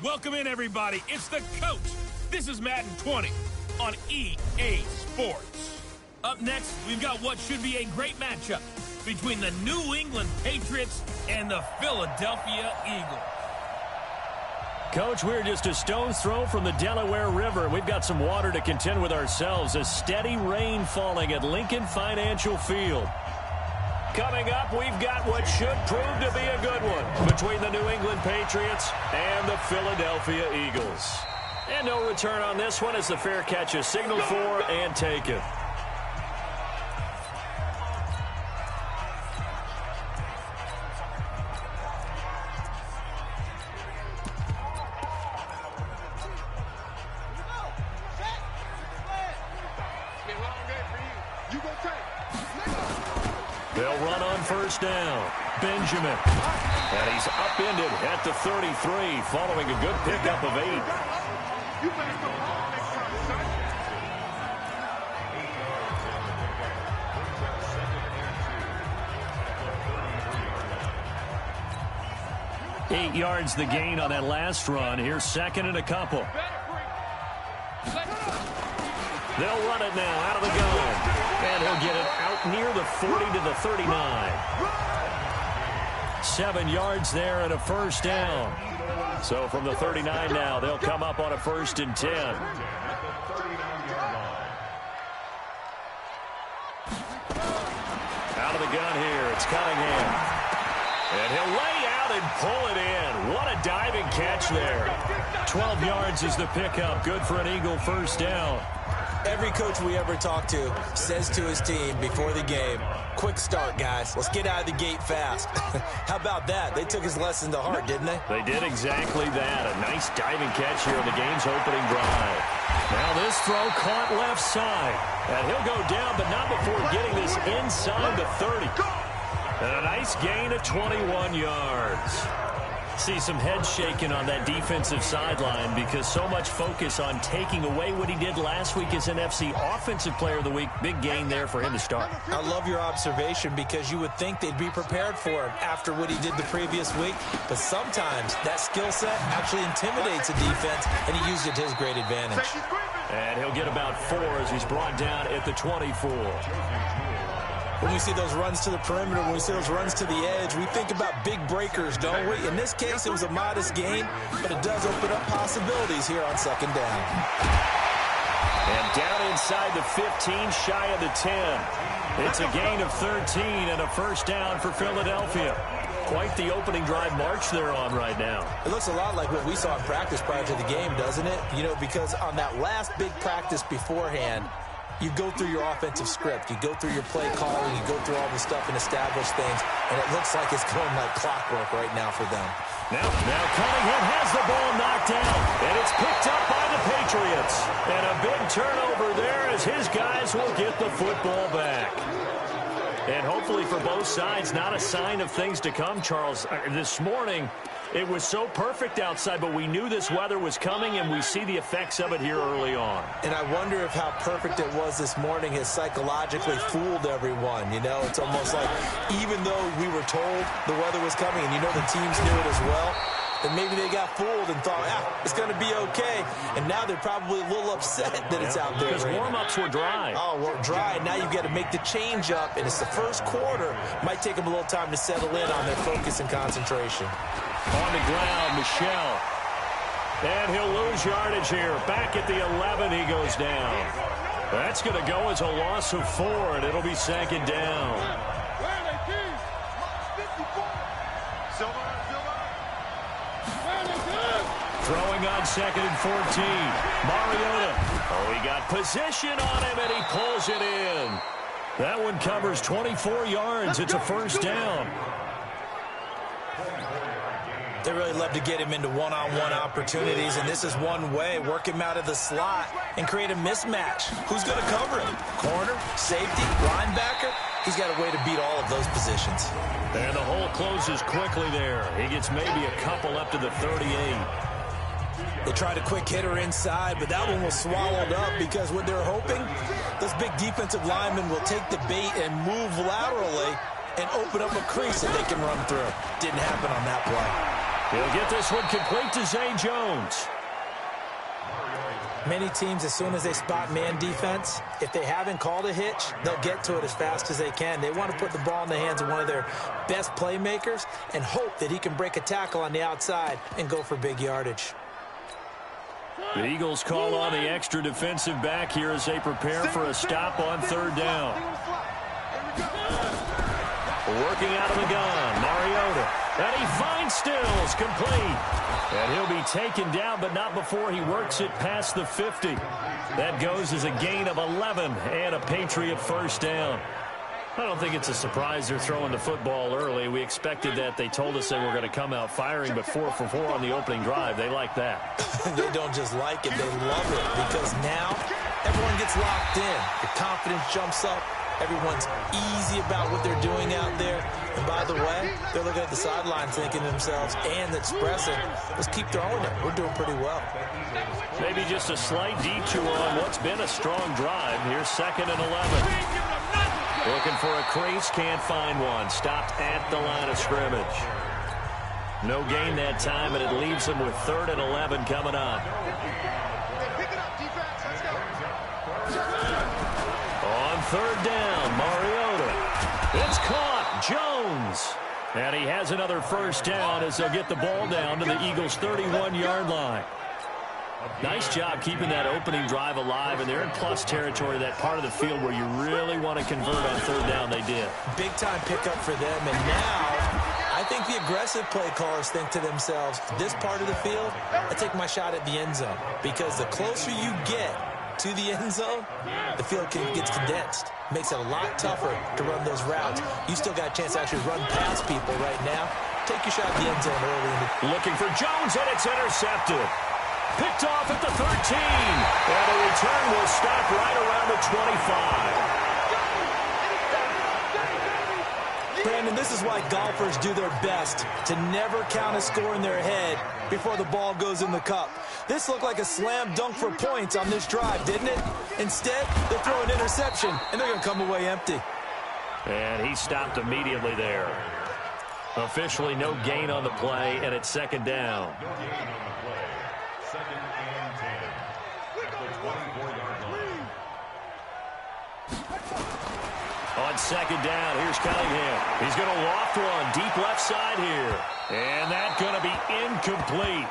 Welcome in, everybody. It's the coach. This is Madden 20 on EA Sports. Up next, we've got what should be a great matchup between the New England Patriots and the Philadelphia Eagles. Coach, we're just a stone's throw from the Delaware River. We've got some water to contend with ourselves. A steady rain falling at Lincoln Financial Field. Coming up, we've got what should prove to be a good one between the New England Patriots and the Philadelphia Eagles. And no return on this one as the fair catch is signaled for and taken. They'll run on first down. Benjamin. And he's upended at the 33 following a good pickup of 8. 8 yards the gain on that last run. Here's second and a couple. They'll run it now out of the gun. And he'll get it out near the 40 to the 39. 7 yards there and a first down. So from the 39 now, they'll come up on a 1st and 10. Out of the gun here, it's Cunningham. And he'll lay out and pull it in. What a diving catch there. 12 yards is the pickup. Good for an Eagle first down. Every coach we ever talk to says to his team before the game, quick start, guys. Let's get out of the gate fast. How about that? They took his lesson to heart, didn't they? They did exactly that. A nice diving catch here in the game's opening drive. Now this throw caught left side. And he'll go down, but not before getting this inside the 30. And a nice gain of 21 yards. See some heads shaking on that defensive sideline because so much focus on taking away what he did last week as NFC Offensive Player of the Week. Big gain there for him to start. I love your observation because you would think they'd be prepared for him after what he did the previous week. But sometimes that skill set actually intimidates a defense, and he used it to his great advantage. And he'll get about 4 as he's brought down at the 24. When we see those runs to the perimeter, when we see those runs to the edge, we think about big breakers, don't we? In this case, it was a modest gain, but it does open up possibilities here on second down. And down inside the 15, shy of the 10. It's a gain of 13 and a first down for Philadelphia. Quite the opening drive march they're on right now. It looks a lot like what we saw in practice prior to the game, doesn't it? You know, because on that last big practice beforehand, you go through your offensive script. You go through your play calling. You go through all the stuff and establish things. And it looks like it's going like clockwork right now for them. Now Cunningham has the ball knocked down. And it's picked up by the Patriots. And a big turnover there as his guys will get the football back. And hopefully for both sides, not a sign of things to come, Charles. This morning, it was so perfect outside, but we knew this weather was coming, and we see the effects of it here early on. And I wonder if how perfect it was this morning has psychologically fooled everyone. You know, it's almost like even though we were told the weather was coming, and you know the teams knew it as well, and maybe they got fooled and thought, it's going to be okay. And now they're probably a little upset that it's out there. Because warm-ups were dry. Oh, we're dry. And now you've got to make the change up, and it's the first quarter. Might take them a little time to settle in on their focus and concentration. On the ground, Michelle. And he'll lose yardage here. Back at the 11, he goes down. That's going to go as a loss of 4, and it'll be second down. Throwing on second and 14. Mariota. Oh, he got position on him, and he pulls it in. That one covers 24 yards. It's a first down. They really love to get him into one-on-one opportunities, and this is one way. Work him out of the slot and create a mismatch. Who's going to cover him? Corner, safety, linebacker? He's got a way to beat all of those positions. And the hole closes quickly there. He gets maybe a couple up to the 38. They tried a quick hitter inside, but that one was swallowed up because what they're hoping, those big defensive linemen will take the bait and move laterally and open up a crease that they can run through. Didn't happen on that play. He'll get this one complete to Zay Jones. Many teams, as soon as they spot man defense, if they haven't called a hitch, they'll get to it as fast as they can. They want to put the ball in the hands of one of their best playmakers and hope that he can break a tackle on the outside and go for big yardage. The Eagles call on the extra defensive back here as they prepare for a stop on third down. Working out of the gun, Mariota. And he finds Stills, complete. And he'll be taken down, but not before he works it past the 50. That goes as a gain of 11 and a Patriot first down. I don't think it's a surprise they're throwing the football early. We expected that. They told us they were going to come out firing, but 4 for 4 on the opening drive. They like that. They don't just like it, they love it, because now everyone gets locked in. The confidence jumps up. Everyone's easy about what they're doing out there. And by the way, they're looking at the sideline thinking to themselves and expressing, let's keep throwing it. We're doing pretty well. Maybe just a slight detour on what's been a strong drive. Here's 2nd and 11. Looking for a crease, can't find one. Stopped at the line of scrimmage. No gain that time, and it leaves them with 3rd and 11 coming up. On 3rd down, Mariota. It's caught. Jones. And he has another first down as they'll get the ball down to the Eagles' 31-yard line. Nice job keeping that opening drive alive, and they're in plus territory, that part of the field where you really want to convert on 3rd down. They did. Big-time pickup for them, and now I think the aggressive play callers think to themselves, this part of the field, I take my shot at the end zone, because the closer you get to the end zone, the field gets condensed. Makes it a lot tougher to run those routes. You still got a chance to actually run past people right now. Take your shot at the end zone early. Looking for Jones, and it's intercepted. Picked off at the 13. And the return will stop right around the 25. Brandon, this is why golfers do their best to never count a score in their head before the ball goes in the cup. This looked like a slam dunk for points on this drive, didn't it? Instead, they throw an interception, and they're going to come away empty. And he stopped immediately there. Officially no gain on the play, and it's 2nd down. On 2nd down, here's Cunningham. He's going to loft one deep left side here. And that's going to be incomplete.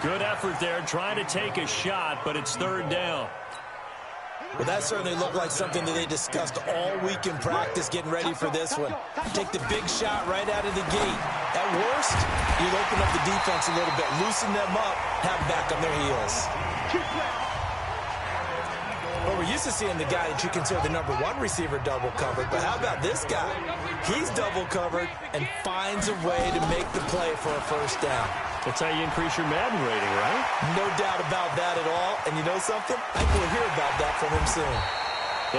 Good effort there, trying to take a shot, but it's 3rd down. Well, that certainly looked like something that they discussed all week in practice, getting ready for this one. Take the big shot right out of the gate. At worst, you'd open up the defense a little bit, loosen them up, have them back on their heels. Well, we're used to seeing the guy that you consider the #1 receiver double covered, but how about this guy? He's double covered and finds a way to make the play for a first down. That's how you increase your Madden rating, right? No doubt about that at all. And you know something? I think we'll hear about that from him soon.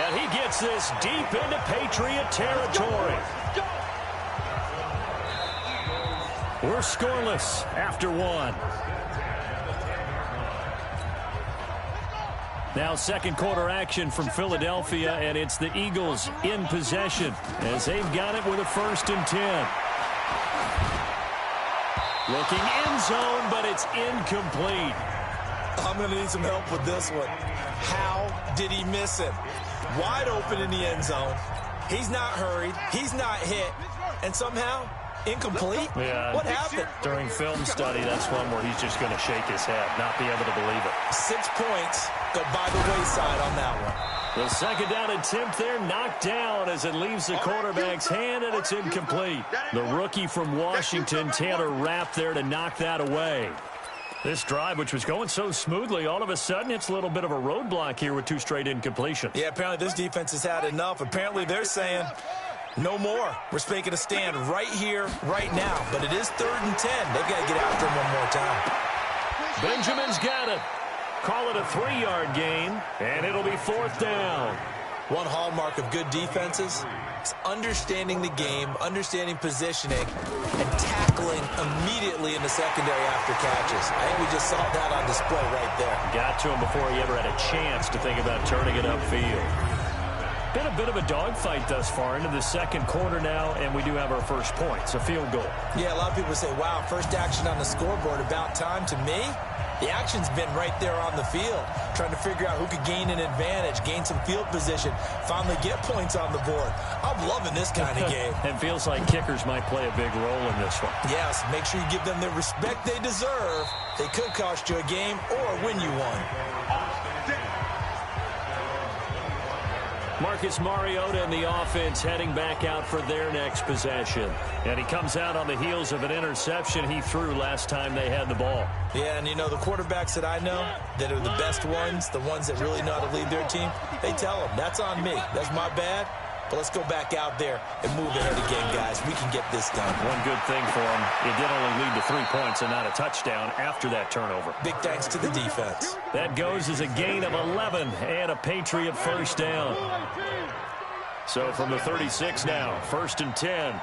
And he gets this deep into Patriot territory. We're scoreless after 1. Now 2nd quarter action from Philadelphia, and it's the Eagles in possession as they've got it with a 1st and 10. Looking end zone, but it's incomplete. I'm going to need some help with this one. How did he miss it? Wide open in the end zone. He's not hurried. He's not hit. And somehow, incomplete? Yeah. What happened? During film study, that's one where he's just going to shake his head, not be able to believe it. 6 points go by the wayside on that one. The 2nd down attempt there knocked down as it leaves the quarterback's hand, and it's incomplete. The rookie from Washington, Taylor Rapp, there to knock that away. This drive, which was going so smoothly, all of a sudden it's a little bit of a roadblock here with 2 straight incompletions. Yeah, apparently this defense has had enough. Apparently they're saying, no more. We're making a stand right here, right now. But it is 3rd and 10. They've got to get after him one more time. Benjamin's got it. Call it a 3-yard gain, and it'll be 4th down. One hallmark of good defenses is understanding the game, understanding positioning, and tackling immediately in the secondary after catches. I think we just saw that on display right there. Got to him before he ever had a chance to think about turning it upfield. Been a bit of a dogfight thus far into the second quarter now, and we do have our first points, a field goal. Yeah, a lot of people say, wow, first action on the scoreboard, about time. To me, the action's been right there on the field, trying to figure out who could gain an advantage, gain some field position, finally get points on the board. I'm loving this kind of game. And feels like kickers might play a big role in this one. Yes, make sure you give them the respect they deserve. They could cost you a game or win you one. Marcus Mariota and the offense heading back out for their next possession. And he comes out on the heels of an interception he threw last time they had the ball. Yeah, and you know, the quarterbacks that I know that are the best ones, the ones that really know how to lead their team, they tell them, that's on me. That's my bad. But let's go back out there and move ahead again, guys. We can get this done. One good thing for him, it did only lead to 3 points and not a touchdown after that turnover. Big thanks to the defense. That goes as a gain of 11 and a Patriot first down. So from the 36 now, 1st and 10.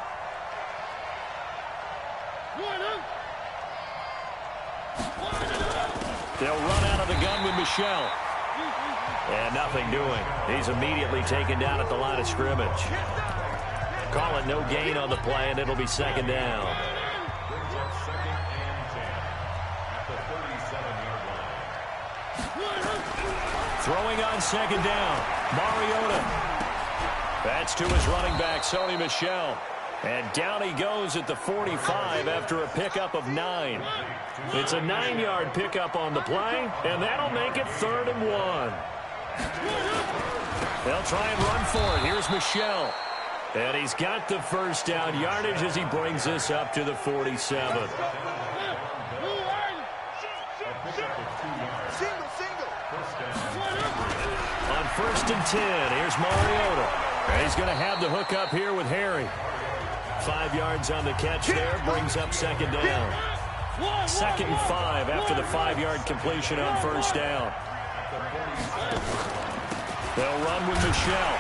They'll run out of the gun with Michelle. And nothing doing. He's immediately taken down at the line of scrimmage. Call it no gain on the play, and it'll be 2nd down. Throwing on 2nd down. Mariota. That's to his running back, Sony Michel. And down he goes at the 45 after a pickup of 9. It's a 9-yard pickup on the play, and that'll make it 3rd and 1. They'll try and run for it. Here's Michel. And he's got the first down yardage as he brings this up to the 47. On 1st and 10, here's Mariota. And he's going to have the hook up here with Harry. 5 yards on the catch there, brings up 2nd down. 2nd and 5 after the 5-yard completion on 1st down. They'll run with Michel.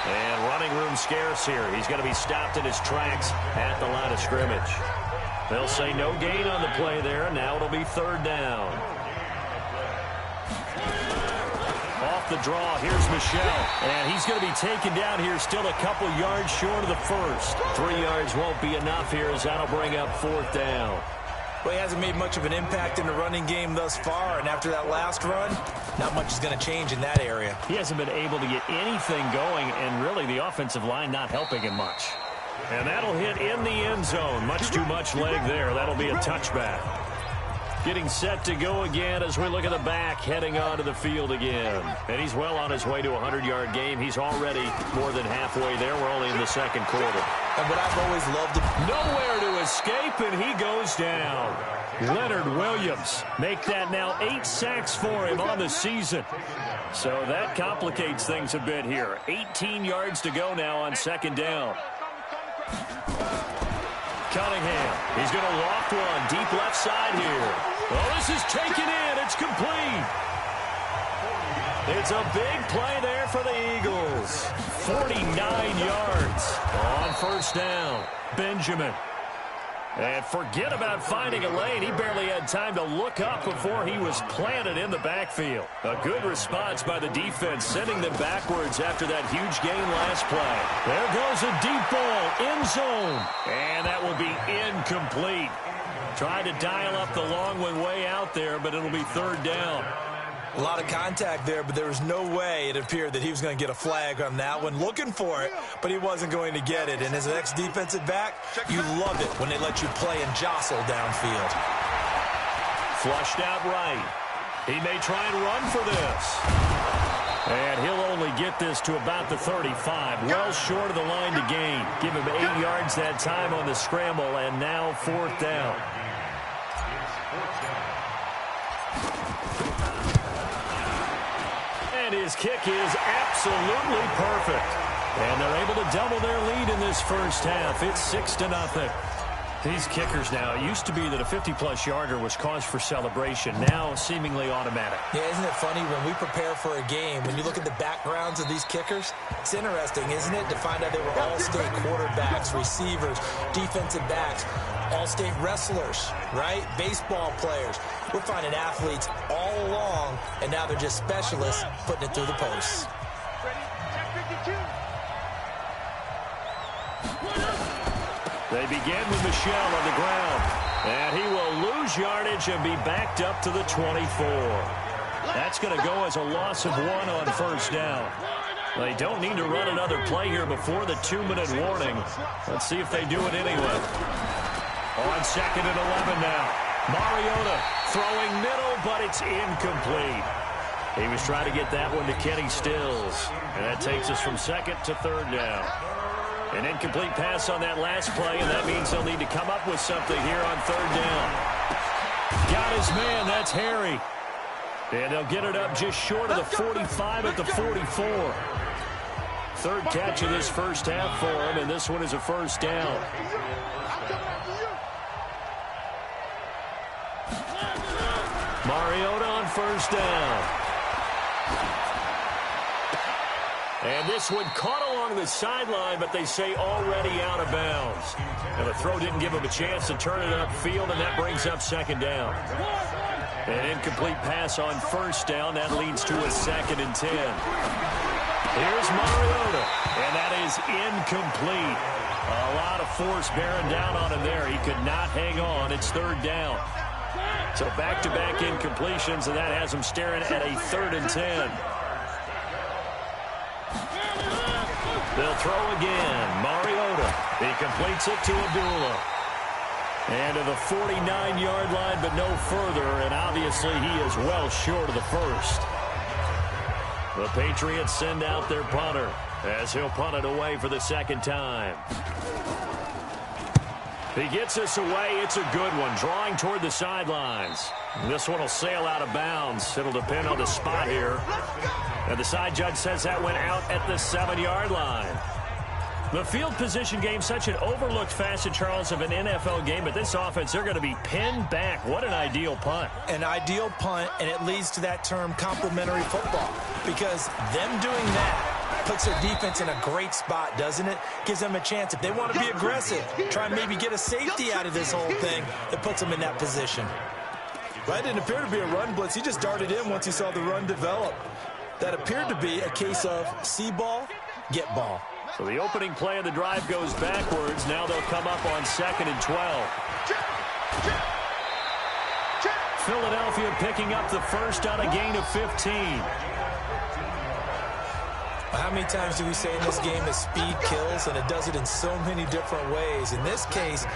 And running room scarce here. He's going to be stopped in his tracks at the line of scrimmage. They'll say no gain on the play there. Now it'll be 3rd down. Off the draw, here's Michel. And he's going to be taken down here still a couple yards short of the first. 3 yards won't be enough here as that'll bring up 4th down. Well, he hasn't made much of an impact in the running game thus far, and after that last run, not much is going to change in that area. He hasn't been able to get anything going, and really the offensive line not helping him much. And that'll hit in the end zone. Much too much leg there. That'll be a touchback. Getting set to go again as we look at the back, heading onto the field again. And he's well on his way to a 100-yard game. He's already more than halfway there. We're only in the second quarter. And what I've always loved... Nowhere to escape, and he goes down. Leonard Williams make that now 8 sacks for him on the season. So that complicates things a bit here. 18 yards to go now on 2nd down. Cunningham, he's going to loft one deep left side here. Oh, this is taken in. It's complete. It's a big play there for the Eagles. 49 yards on 1st down. Benjamin. And forget about finding a lane. He barely had time to look up before he was planted in the backfield. A good response by the defense, sending them backwards after that huge gain last play. There goes a deep ball, end zone. And that will be incomplete. Tried to dial up the long one way out there, but it'll be 3rd down. A lot of contact there, but there was no way it appeared that he was going to get a flag on that one. Looking for it, but he wasn't going to get it. And as an ex-defensive back, you love it when they let you play and jostle downfield. Flushed out right. He may try and run for this. And he'll only get this to about the 35. Well short of the line to gain. Give him 8 yards that time on the scramble, and now 4th down. And his kick is absolutely perfect. And they're able to double their lead in this first half. It's 6-0. These kickers now, it used to be that a 50-plus yarder was cause for celebration. Now seemingly automatic. Yeah, isn't it funny when we prepare for a game, when you look at the backgrounds of these kickers, it's interesting, isn't it, to find out they were all-state quarterbacks, receivers, defensive backs, all-state wrestlers, right? Baseball players. We're finding athletes all along, and now they're just specialists putting it through the posts. They begin with Michel on the ground. And he will lose yardage and be backed up to the 24. That's going to go as a loss of 1 on first down. They don't need to run another play here before the 2-minute warning. Let's see if they do it anyway. On second and 11 now. Mariota throwing middle, but it's incomplete. He was trying to get that one to Kenny Stills. And that takes us from second to third down. An incomplete pass on that last play, and that means they'll need to come up with something here on third down. Got his man, that's Harry. And they'll get it up just short of the 45 at the 44. Third catch of this first half for him, and this one is a first down. Mariota on first down. And this one caught along the sideline, but they say already out of bounds. And the throw didn't give him a chance to turn it upfield, and that brings up second down. An incomplete pass on first down. That leads to a 2nd and 10. Here's Mariota, and that is incomplete. A lot of force bearing down on him there. He could not hang on. It's third down. So back-to-back incompletions, and that has him staring at a 3rd and 10. They'll throw again. Mariota. He completes it to Abdullah. And to the 49-yard line, but no further. And obviously he is well short of the first. The Patriots send out their punter as he'll punt it away for the second time. He gets this away. It's a good one. Drawing toward the sidelines. This one will sail out of bounds. It'll depend on the spot here. And the side judge says that went out at the 7-yard line. The field position game, such an overlooked facet, Charles, of an NFL game. But this offense, they're going to be pinned back. What an ideal punt. An ideal punt, and it leads to that term complementary football. Because them doing that puts their defense in a great spot, doesn't it? Gives them a chance. If they want to be aggressive, try and maybe get a safety out of this whole thing, it puts them in that position. That didn't appear to be a run blitz. He just darted in once he saw the run develop. That appeared to be a case of see ball, get ball. So the opening play of the drive goes backwards. Now they'll come up on 2nd and 12. Philadelphia picking up the first on a gain of 15. How many times do we say in this game that speed kills, and it does it in so many different ways? In this case,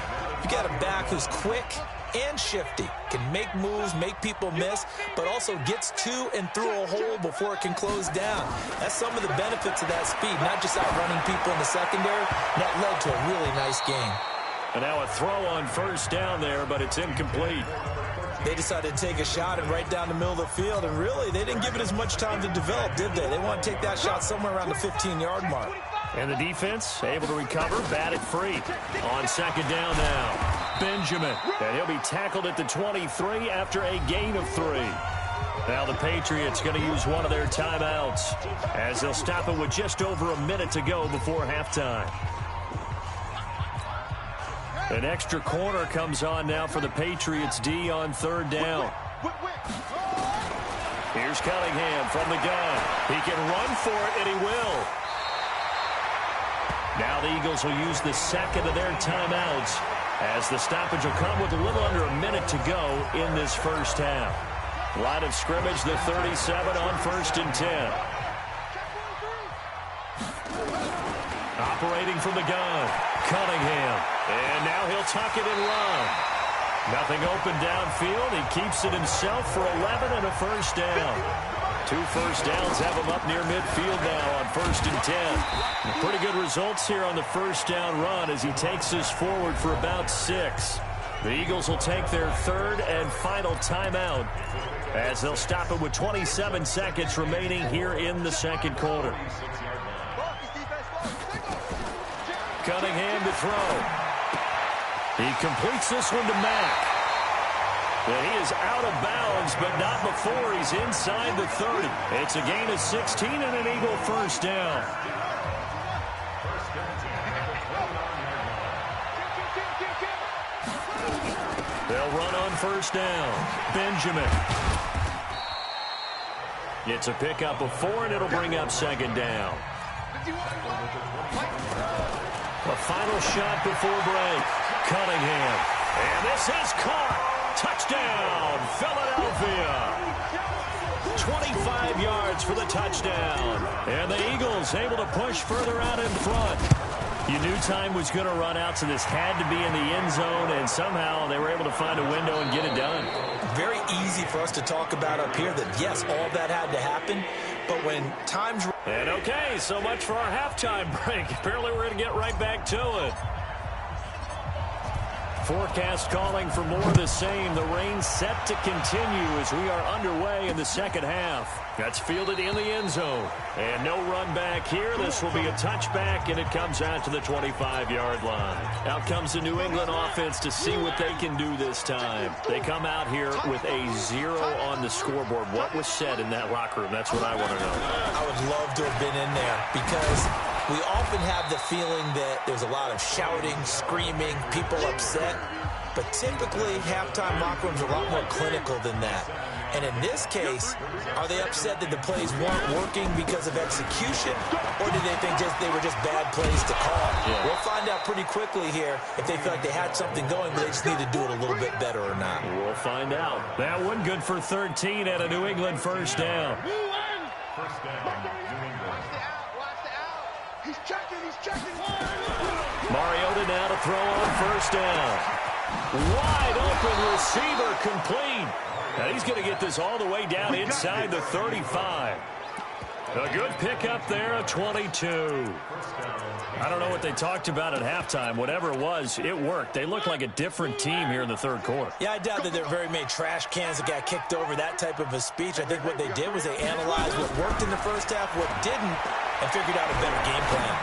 you got a back who's quick and shifty, can make moves, make people miss, but also gets to and through a hole before it can close down. That's some of the benefits of that speed, not just outrunning people in the secondary. That led to a really nice game. And now a throw on first down there, but it's incomplete. They decided to take a shot and right down the middle of the field, and really, they didn't give it as much time to develop, did they? They want to take that shot somewhere around the 15-yard mark. And the defense able to recover, bat it free. On second down now. Benjamin, and he'll be tackled at the 23 after a gain of 3. Now the Patriots going to use one of their timeouts as they'll stop it with just over a minute to go before halftime. An extra corner comes on now for the Patriots D on third down. Here's Cunningham from the gun. He can run for it, and he will. Now the Eagles will use the second of their timeouts as the stoppage will come with a little under a minute to go in this first half. Line of scrimmage, the 37 on 1st and 10. Operating from the gun, Cunningham. And now he'll tuck it and run. Nothing open downfield. He keeps it himself for 11 and a first down. 2 first downs have him up near midfield now on 1st and 10. Pretty good results here on the first down run as he takes this forward for about 6. The Eagles will take their 3rd and final timeout as they'll stop it with 27 seconds remaining here in the second quarter. Cunningham to throw. He completes this one to Mack. And he is out of bounds, but not before he's inside the 30. It's a gain of 16 and an Eagle first down. They'll run on first down. Benjamin. It's a pickup of 4, and it'll bring up second down. The final shot before break. Cunningham. And this is caught. Touchdown, Philadelphia. 25 yards for the touchdown. And the Eagles able to push further out in front. You knew time was going to run out, so this had to be in the end zone, and somehow they were able to find a window and get it done. Very easy for us to talk about up here that, yes, all that had to happen, but when time's... And okay, so much for our halftime break. Apparently we're going to get right back to it. Forecast calling for more of the same. The rain set to continue as we are underway in the second half. That's fielded in the end zone. And no run back here. This will be a touchback, and it comes out to the 25-yard line. Out comes the New England offense to see what they can do this time. They come out here with a 0 on the scoreboard. What was said in that locker room? That's what I want to know. I would love to have been in there because we often have the feeling that there's a lot of shouting, screaming, people upset. But typically, halftime locker rooms are a lot more clinical than that. And in this case, are they upset that the plays weren't working because of execution? Or did they think they were just bad plays to call? Yeah. We'll find out pretty quickly here if they feel like they had something going, but they just need to do it a little bit better or not. We'll find out. That one good for 13 at a New England first down. First down, New England. Watch the out. He's checking. Mariota now to throw on first down. Wide open receiver complete. Now he's going to get this all the way down inside the 35. A good pickup there at 22. I don't know what they talked about at halftime. Whatever it was, it worked. They look like a different team here in the third quarter. Yeah, I doubt that there are very many trash cans that got kicked over, that type of a speech. I think what they did was they analyzed what worked in the first half, what didn't, and figured out a better game plan.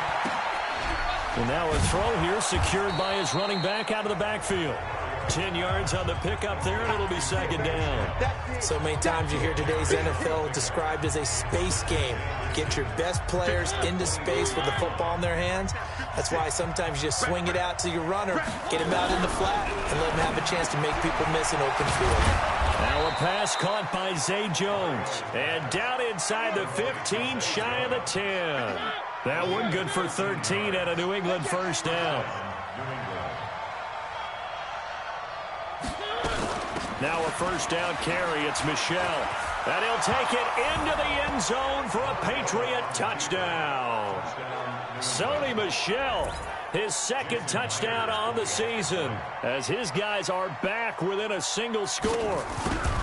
And now a throw here secured by his running back out of the backfield. 10 yards on the pickup there, and it'll be second down. So many times you hear today's NFL described as a space game. Get your best players into space with the football in their hands. That's why sometimes you just swing it out to your runner, get him out in the flat, and let him have a chance to make people miss an open field. Now a pass caught by Zay Jones. And down inside the 15, shy of the 10. That one good for 13 at a New England first down. Now a first down carry. It's Michel. And he'll take it into the end zone for a Patriot touchdown. Sony Michel, his second touchdown on the season, as his guys are back within a single score.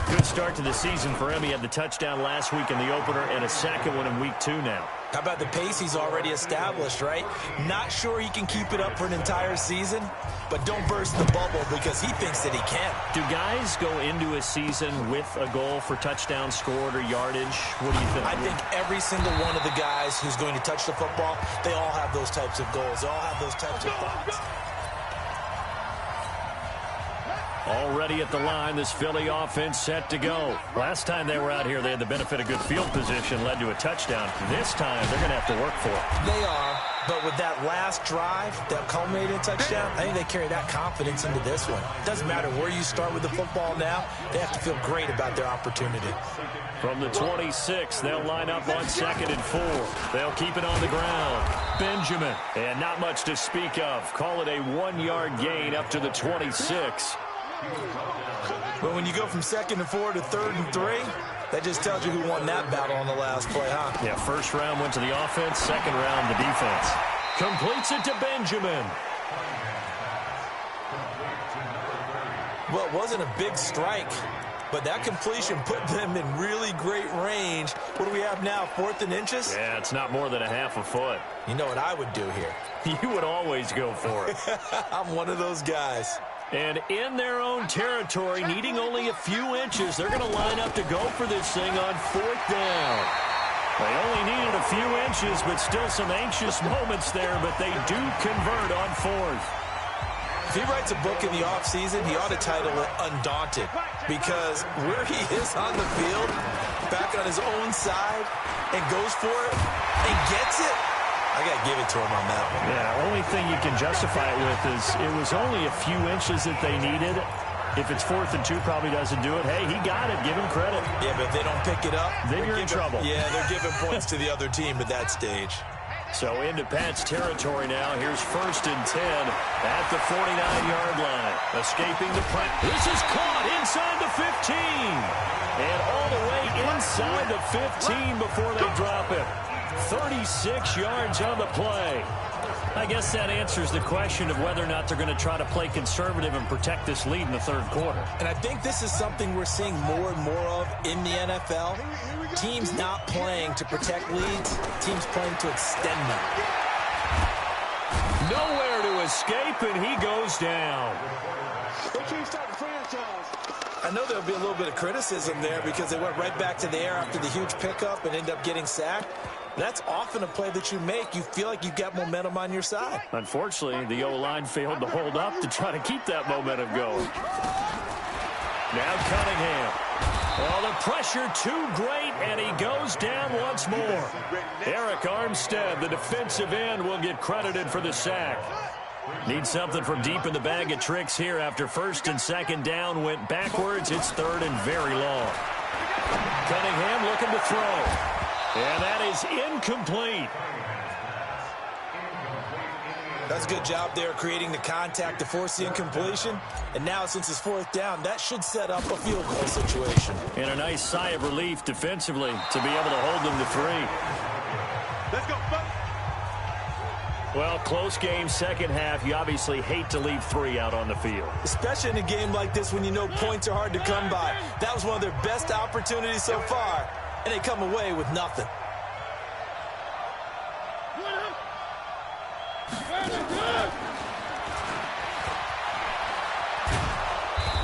Good start to the season for him. He had the touchdown last week in the opener and a second one in week 2 now. How about the pace he's already established, right? Not sure he can keep it up for an entire season, but don't burst the bubble because he thinks that he can. Do guys go into a season with a goal for touchdowns scored or yardage? What do you think? I think every single one of the guys who's going to touch the football, they all have those types of goals. They all have those types of thoughts. Already at the line, this Philly offense set to go. Last time they were out here, they had the benefit of good field position, led to a touchdown. This time, they're going to have to work for it. They are, but with that last drive that culminated in a touchdown, I think they carry that confidence into this one. It doesn't matter where you start with the football now. They have to feel great about their opportunity. From the 26, they'll line up on 2nd and 4. They'll keep it on the ground. Benjamin, and not much to speak of. Call it a 1-yard gain up to the 26. But when you go from 2nd and 4 to 3rd and 3, that just tells you who won that battle on the last play, huh? Yeah, first round went to the offense, second round the defense. Completes it to Benjamin. Well, it wasn't a big strike, but that completion put them in really great range. What do we have now, 4th and inches? Yeah, it's not more than a half a foot. You know what I would do here? You would always go for it. I'm one of those guys. And in their own territory, needing only a few inches, they're going to line up to go for this thing on 4th down. They only needed a few inches, but still some anxious moments there, but they do convert on 4th. If he writes a book in the offseason, he ought to title it Undaunted, because where he is on the field, back on his own side, and goes for it, and gets it, I got to give it to him on that one. Yeah, only thing you can justify it with is it was only a few inches that they needed. If it's 4th and 2, probably doesn't do it. Hey, he got it. Give him credit. Yeah, but if they don't pick it up, then you're in trouble. Yeah, they're giving points to the other team at that stage. So into Pat's territory now. Here's 1st and 10 at the 49-yard line. Escaping the press. This is caught inside the 15. And all the way inside the 15 before they drop it. 36 yards on the play. I guess that answers the question of whether or not they're going to try to play conservative and protect this lead in the 3rd quarter. And I think this is something we're seeing more and more of in the NFL. Teams not playing to protect leads, teams playing to extend them. Nowhere to escape, and he goes down. I know there'll be a little bit of criticism there because they went right back to the air after the huge pickup and ended up getting sacked. That's often a play that you make. You feel like you've got momentum on your side. Unfortunately, the O-line failed to hold up to try to keep that momentum going. Now Cunningham. Well, the pressure too great, and he goes down once more. Eric Armstead, the defensive end, will get credited for the sack. Need something from deep in the bag of tricks here after 1st and 2nd down went backwards. It's 3rd and very long. Cunningham looking to throw. And that is incomplete. That's a good job there creating the contact to force the incompletion. And now since it's 4th down, that should set up a field goal situation. And a nice sigh of relief defensively to be able to hold them to 3. Let's go, folks. Well, close game, 2nd half. You obviously hate to leave 3 out on the field. Especially in a game like this when you know points are hard to come by. That was one of their best opportunities so far. And they come away with nothing.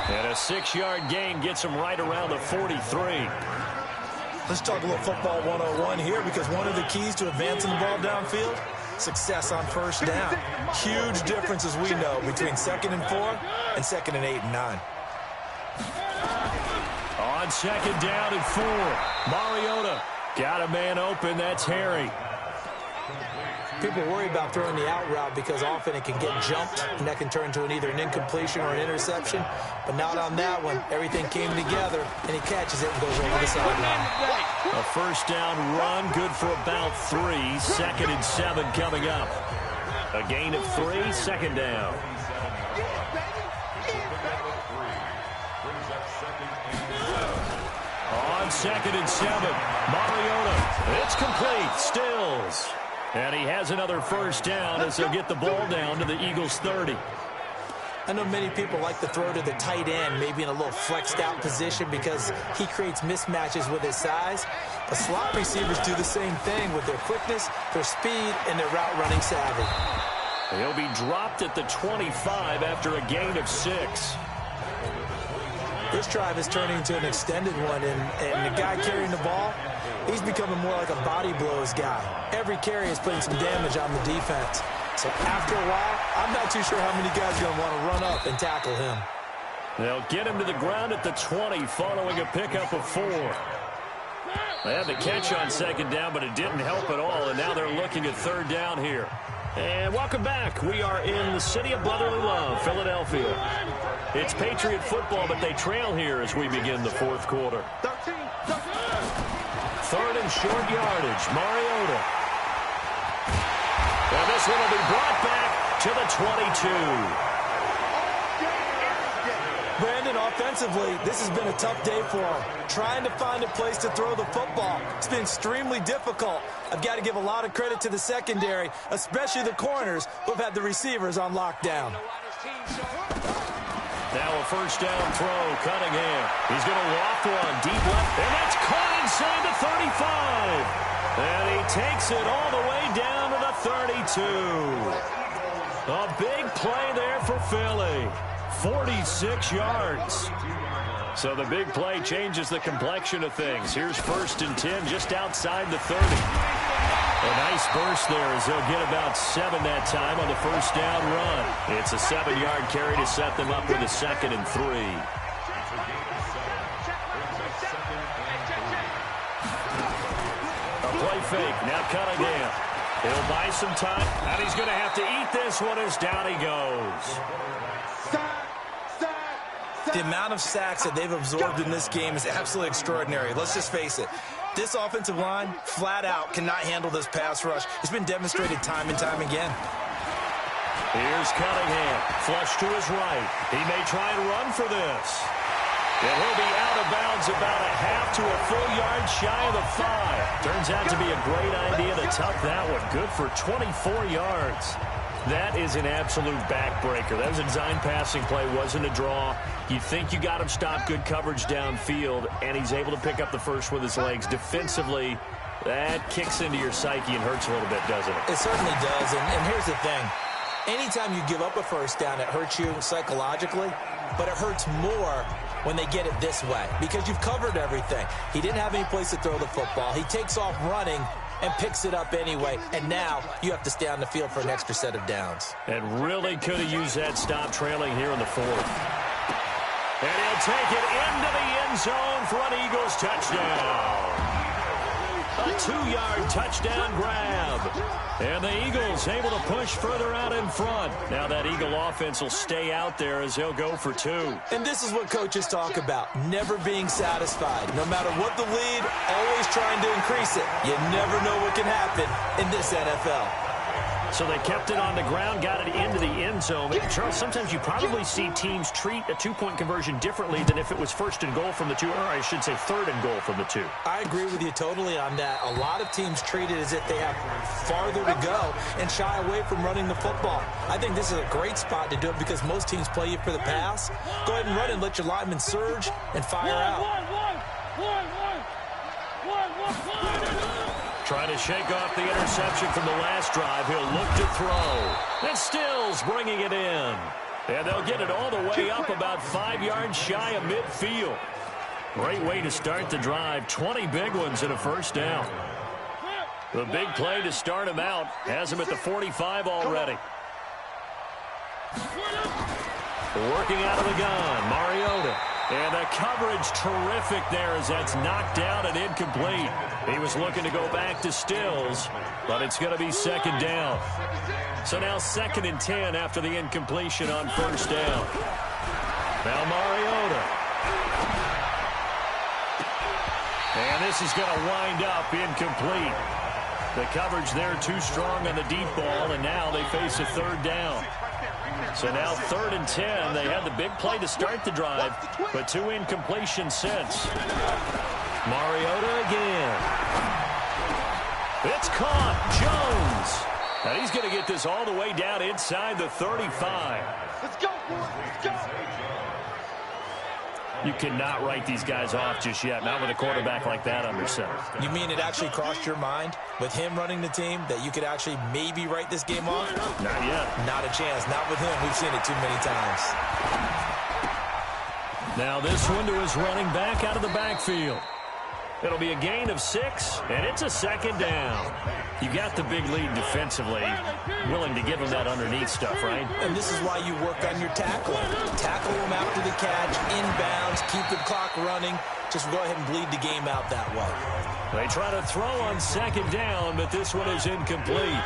And a 6-yard gain gets them right around the 43. Let's talk a little football 101 here because one of the keys to advancing the ball downfield, success on 1st down. Huge difference, as we know, between 2nd and 4 and 2nd and 8 and 9. On 2nd down and 4, Mariota got a man open. That's Harry. People worry about throwing the out route because often it can get jumped, and that can turn into either an incompletion or an interception. But not on that one. Everything came together, and he catches it and goes over the sideline. A 1st down run, good for about 3. 2nd and 7 coming up. A gain of 3, 2nd down. On 2nd and 7, Mariota. It's complete. Stills. And he has another 1st down as he'll get the ball down to the Eagles' 30. I know many people like to throw to the tight end, maybe in a little flexed out position because he creates mismatches with his size. But slot receivers do the same thing with their quickness, their speed, and their route running savvy. He'll be dropped at the 25 after a gain of 6. This drive is turning into an extended one, and the guy carrying the ball, he's becoming more like a body blows guy. Every carry is putting some damage on the defense. So after a while, I'm not too sure how many guys are going to want to run up and tackle him. They'll get him to the ground at the 20 following a pickup of 4. They had the catch on 2nd down, but it didn't help at all, and now they're looking at 3rd down here. And welcome back. We are in the city of brotherly love, Philadelphia. It's Patriot football, but they trail here as we begin the 4th quarter. 3rd and short yardage, Mariota. And this one will be brought back to the 22. Brandon, offensively, this has been a tough day for him. Trying to find a place to throw the football. It's been extremely difficult. I've got to give a lot of credit to the secondary, especially the corners who have had the receivers on lockdown. Now a 1st down throw, Cunningham. He's going to loft one deep left, and that's caught inside the 35. And he takes it all the way down to the 32. A big play there for Philly. 46 yards. So the big play changes the complexion of things. Here's 1st and 10 just outside the 30. A nice burst there as they'll get about 7 that time on the 1st down run. It's a 7-yard carry to set them up with a 2nd and 3. A play fake. Now Cunningham. He'll buy some time, and he's going to have to eat this one as down he goes. The amount of sacks that they've absorbed in this game is absolutely extraordinary. Let's just face it. This offensive line, flat out, cannot handle this pass rush. It's been demonstrated time and time again. Here's Cunningham, flush to his right. He may try and run for this. And he'll be out of bounds about a half to a full yard shy of the 5. Turns out to be a great idea to tuck that one. Good for 24 yards. That is an absolute backbreaker. That was a design passing play, wasn't a draw. You think you got him stopped, good coverage downfield, and he's able to pick up the first with his legs. Defensively, that kicks into your psyche and hurts a little bit, doesn't it? It certainly does, and here's the thing. Anytime you give up a first down, it hurts you psychologically, but it hurts more when they get it this way because you've covered everything. He didn't have any place to throw the football. He takes off running and picks it up anyway, and now you have to stay on the field for an extra set of downs. And really could have used that stop trailing here in the 4th. And he'll take it into the end zone for an Eagles touchdown. A 2-yard touchdown grab. And the Eagles able to push further out in front. Now that Eagle offense will stay out there as he'll go for 2. And this is what coaches talk about, never being satisfied. No matter what the lead, always trying to increase it. You never know what can happen in this NFL. So they kept it on the ground, got it into the end zone. Charles, sometimes you probably see teams treat a 2-point conversion differently than if it was 1st and goal from the 2, or I should say 3rd and goal from the 2. I agree with you totally on that. A lot of teams treat it as if they have farther to go and shy away from running the football. I think this is a great spot to do it because most teams play you for the pass. Go ahead and run and let your linemen surge and fire out. Trying to shake off the interception from the last drive. He'll look to throw. And Stills bringing it in. And they'll get it all the way up about 5 yards shy of midfield. Great way to start the drive. 20 big ones and a first down. The big play to start him out has him at the 45 already. Working out of the gun, Mariota. And the coverage terrific there as that's knocked down and incomplete. He was looking to go back to Stills, but it's going to be 2nd down. So now 2nd and 10 after the incompletion on 1st down. Now Mariota. And this is going to wind up incomplete. The coverage there too strong on the deep ball, and now they face a 3rd down. So now 3rd and 10. They had the big play to start the drive, but 2 incompletions since. Mariota again. It's caught. Jones. And he's going to get this all the way down inside the 35. Let's go, boys. Let's go. You cannot write these guys off just yet, not with a quarterback like that under center. You mean it actually crossed your mind with him running the team that you could actually maybe write this game off? Not yet. Not a chance. Not with him. We've seen it too many times. Now this one to his running back out of the backfield. It'll be a gain of 6, and it's a 2nd down. You got the big lead defensively, willing to give him that underneath stuff, right? And this is why you work on your tackling. Tackle him after the catch, inbounds, keep the clock running. Just go ahead and bleed the game out that way. They try to throw on 2nd down, but this one is incomplete.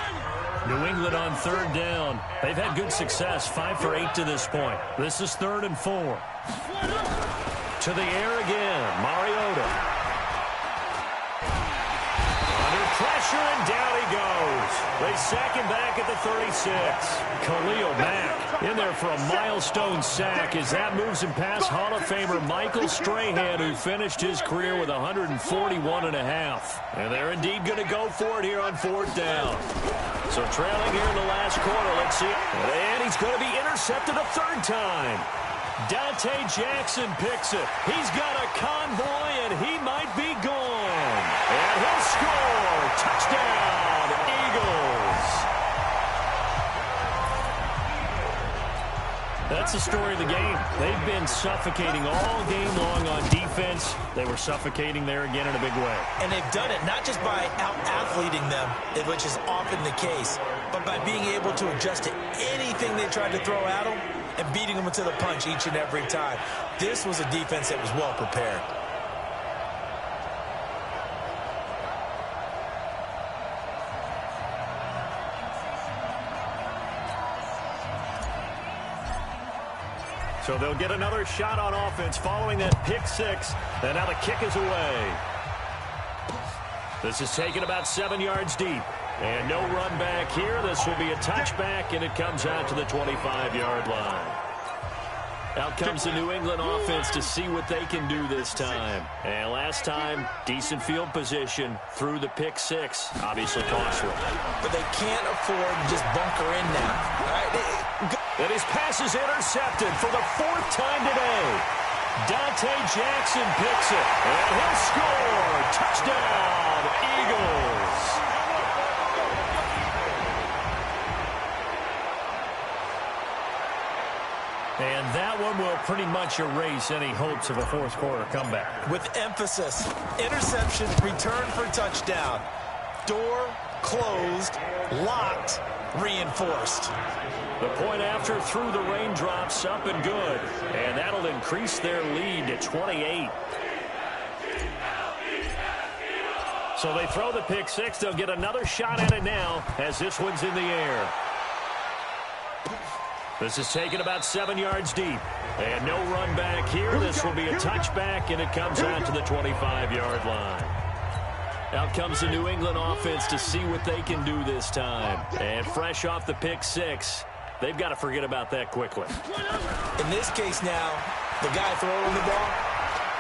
New England on 3rd down. They've had good success, 5 for 8 to this point. This is 3rd and 4. To the air again, Mariota. Pressure, and down he goes. They sack him back at the 36. Khalil Mack in there for a milestone sack as that moves him past Hall of Famer Michael Strahan, who finished his career with 141.5. And they're indeed going to go for it here on 4th down. So trailing here in the last quarter, let's see. And he's going to be intercepted a 3rd time. Dante Jackson picks it. He's got a convoy, and he might be gone. And he'll score. Touchdown, Eagles. That's the story of the game. They've been suffocating all game long on defense. They were suffocating there again in a big way. And they've done it not just by out-athleting them, which is often the case, but by being able to adjust to anything they tried to throw at them and beating them to the punch each and every time. This was a defense that was well prepared. So they'll get another shot on offense following that pick 6. And now the kick is away. This is taken about 7 yards deep. And no run back here. This will be a touchback, and it comes out to the 25-yard line. Out comes the New England offense to see what they can do this time. And last time, decent field position through the pick six. Obviously costly. But they can't afford to just bunker in now. All right. And his pass is intercepted for the 4th time today. Dante Jackson picks it. And he'll score. Touchdown, Eagles. And that one will pretty much erase any hopes of a fourth quarter comeback. With emphasis, interception, return for touchdown. Door closed, locked, reinforced. The point after threw the raindrops up and good. And that'll increase their lead to 28. So they throw the pick six. They'll get another shot at it now as this one's in the air. This is taken about 7 yards deep. And no run back here. This will be a touchback, and it comes out to the 25-yard line. Out comes the New England offense to see what they can do this time. And fresh off the pick six, they've got to forget about that quickly. In this case now, the guy throwing the ball,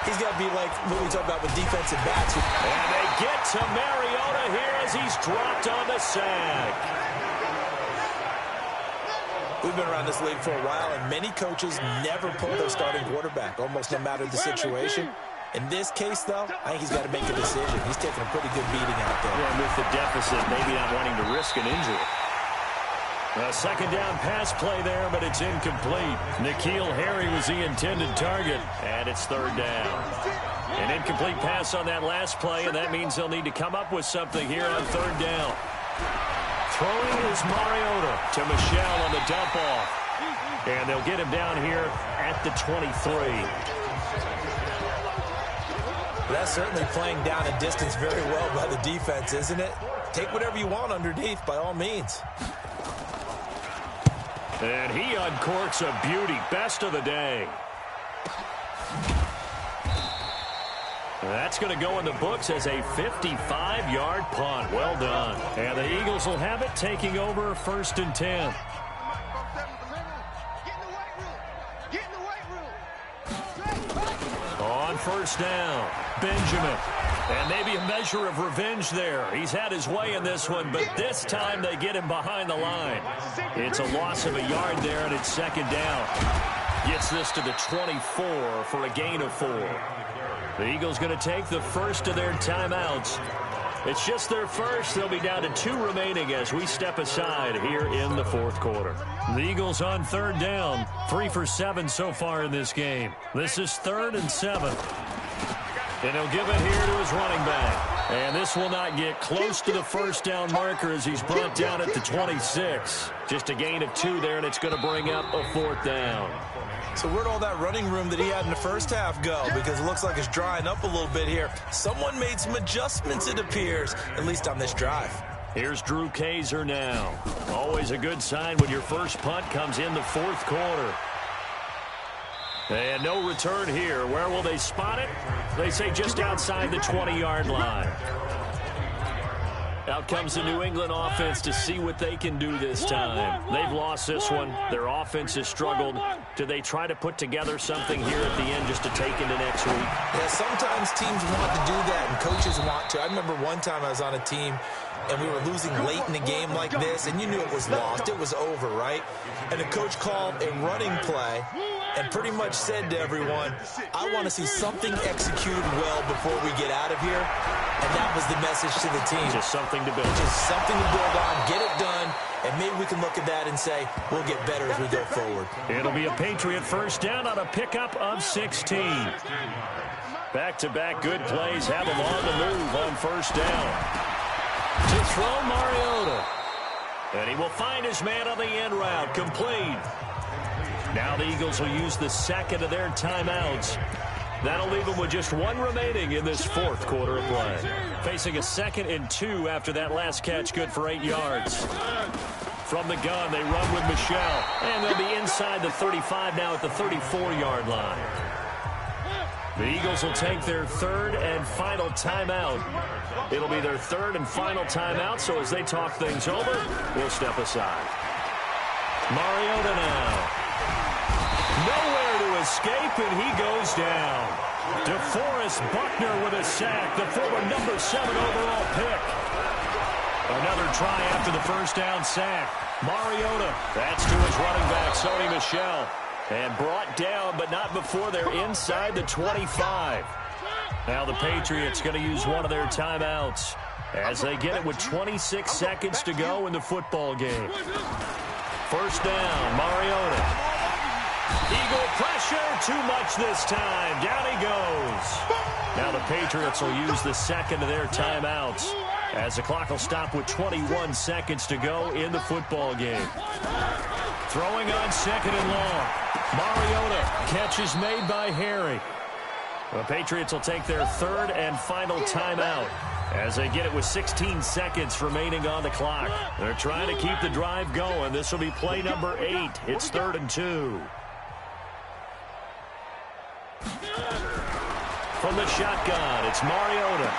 he's got to be like what we talk about with defensive backs. And they get to Mariota here as he's dropped on the sack. We've been around this league for a while, and many coaches never pull their starting quarterback, almost no matter the situation. In this case, though, I think he's got to make a decision. He's taking a pretty good beating out there. Yeah, with the deficit, maybe not wanting to risk an injury. A second down pass play there, but it's incomplete. N'Keal Harry was the intended target, and it's third down. An incomplete pass on that last play, and that means they'll need to come up with something here on third down. Throwing is Mariota to Michel on the dump off. And they'll get him down here at the 23. That's certainly playing down a distance very well by the defense, isn't it? Take whatever you want underneath, by all means. And he uncorks a beauty. Best of the day. That's going to go in the books as a 55-yard punt. Well done. And the Eagles will have it, taking over 1st and 10. On first down, Benjamin. And maybe a measure of revenge there. He's had his way in this one, but this time they get him behind the line. It's a loss of a yard there, and it's second down. Gets this to the 24 for a gain of 4. The Eagles going to take the first of their timeouts. It's just their first. They'll be down to 2 remaining as we step aside here in the fourth quarter. The Eagles on third down. 3 for 7 so far in this game. This is 3rd and 7. And he'll give it here to his running back. And this will not get close to the first down marker as he's brought down at the 26. Just a gain of 2 there, and it's going to bring up a 4th down. So where'd all that running room that he had in the first half go? Because it looks like it's drying up a little bit here. Someone made some adjustments, it appears, at least on this drive. Here's Drew Kaiser now. Always a good sign when your first punt comes in the fourth quarter. And no return here. Where will they spot it? They say just outside the 20-yard line. Out comes the New England offense to see what they can do this time. They've lost this one. Their offense has struggled. Do they try to put together something here at the end just to take into next week? Yeah, sometimes teams want to do that and coaches want to. I remember one time I was on a team and we were losing late in the game like this, and you knew it was lost. It was over, right? And the coach called a running play and pretty much said to everyone, I want to see something executed well before we get out of here. And that was the message to the team. Just something to build. Just something to build on, get it done, and maybe we can look at that and say, we'll get better as we go forward. It'll be a Patriot first down on a pickup of 16. Back-to-back good plays have them on the move on first down. To throw Mariota. And he will find his man on the end route, complete. Now the Eagles will use the second of their timeouts. That'll leave them with just 1 remaining in this fourth quarter of play. Facing a 2nd and 2 after that last catch, good for 8 yards. From the gun, they run with Michel. And they'll be inside the 35 now at the 34-yard line. The Eagles will take their third and final timeout. It'll be their third and final timeout, so as they talk things over, we'll step aside. Mariota now. Nowhere to escape, and he goes down. DeForest Buckner with a sack, the former number 7 overall pick. Another try after the first down sack. Mariota, that's to his running back, Sony Michel. And brought down, but not before they're inside the 25. Now the Patriots going to use one of their timeouts as they get it with 26 seconds to go in the football game. First down, Mariota. Eagle pressure, too much this time. Down he goes. Now the Patriots will use the second of their timeouts as the clock will stop with 21 seconds to go in the football game. Throwing on second and long. Mariota, catch is made by Harry. The Patriots will take their third and final timeout as they get it with 16 seconds remaining on the clock. They're trying to keep the drive going. This will be play number 8. It's 3rd and 2. From the shotgun, it's Mariota.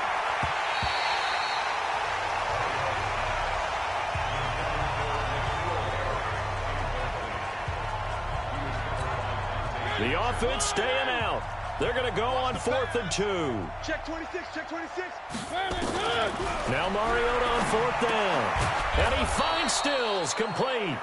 The offense staying out. They're going to go on 4th and 2. Check 26, check 26. Now Mariota on 4th down. And he finds Stills, complete.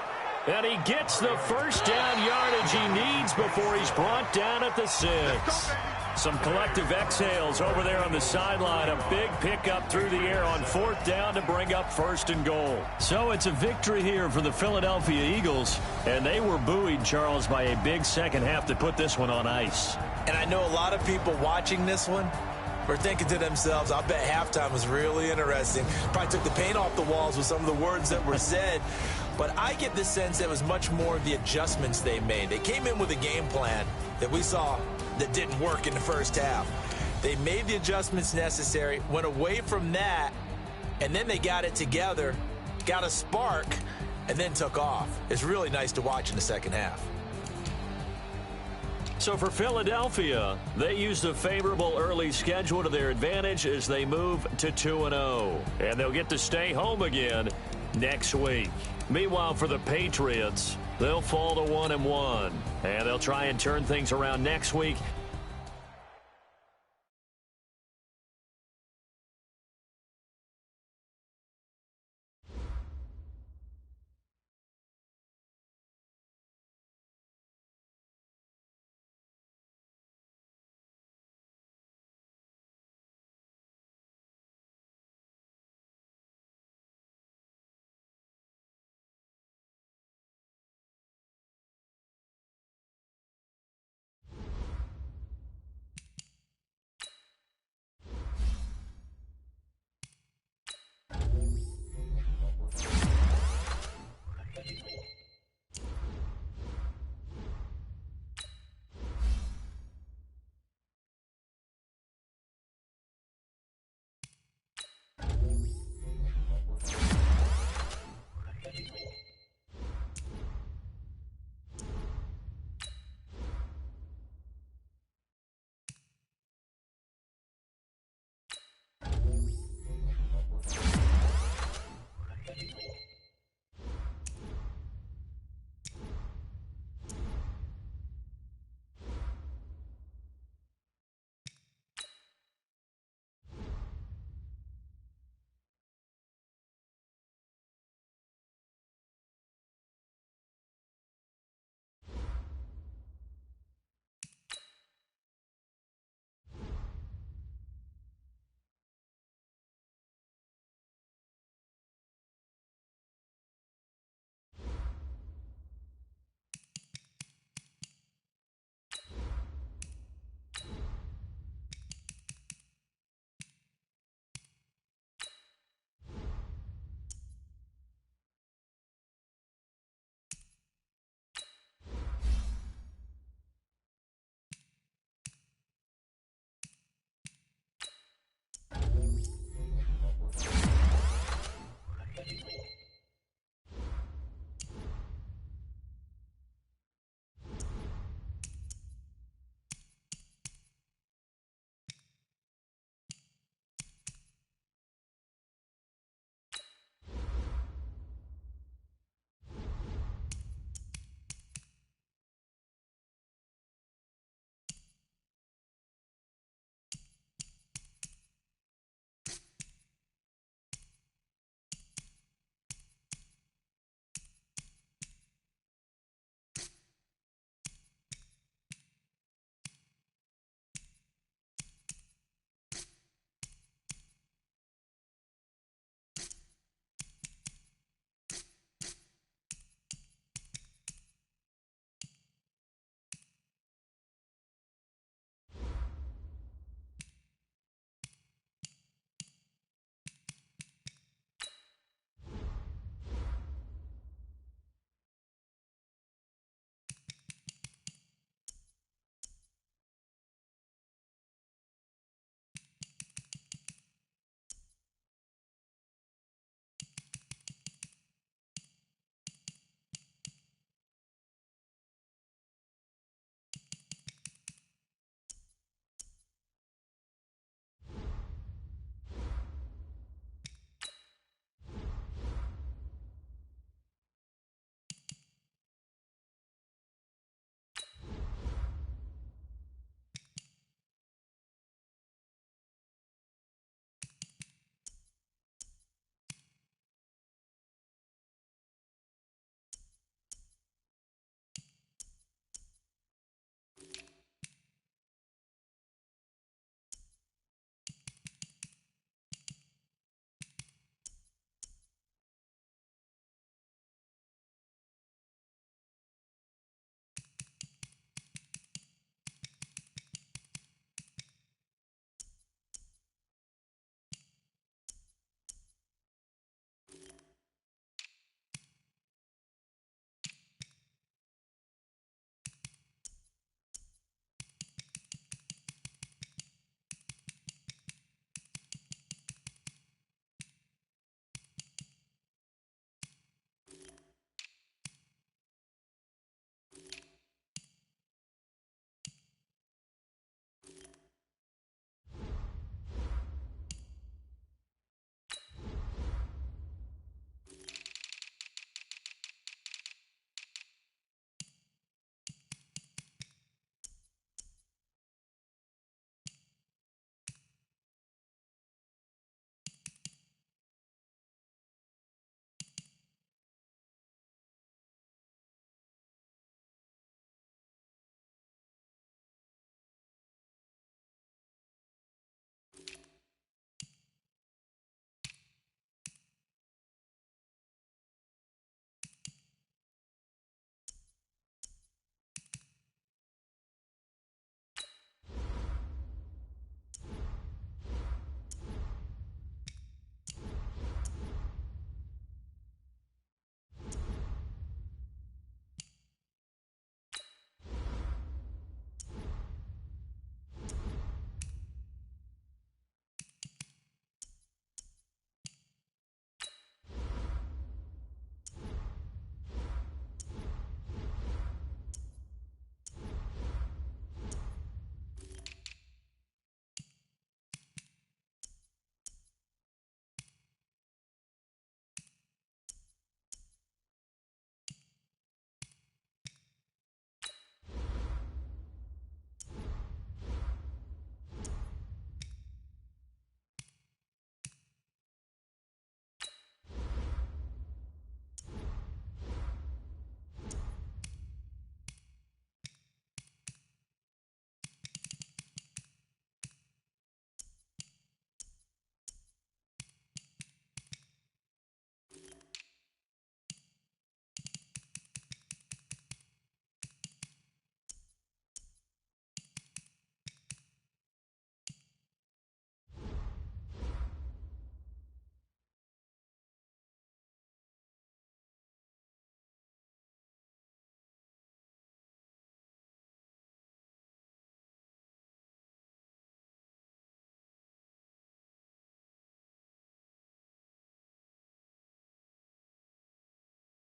And he gets the first down yardage he needs before he's brought down at the 6. Some collective exhales over there on the sideline. A big pickup through the air on 4th down to bring up 1st and goal. So it's a victory here for the Philadelphia Eagles. And they were buoyed, Charles, by a big second half to put this one on ice. And I know a lot of people watching this one were thinking to themselves, I bet halftime was really interesting. Probably took the paint off the walls with some of the words that were said. But I get the sense that it was much more of the adjustments they made. They came in with a game plan that we saw that didn't work in the first half. They made the adjustments necessary, went away from that, and then they got it together, got a spark, and then took off. It's really nice to watch in the second half. So for Philadelphia, they used a favorable early schedule to their advantage as they move to 2-0. And they'll get to stay home again next week. Meanwhile, for the Patriots, they'll fall to 1-1. And they'll try and turn things around next week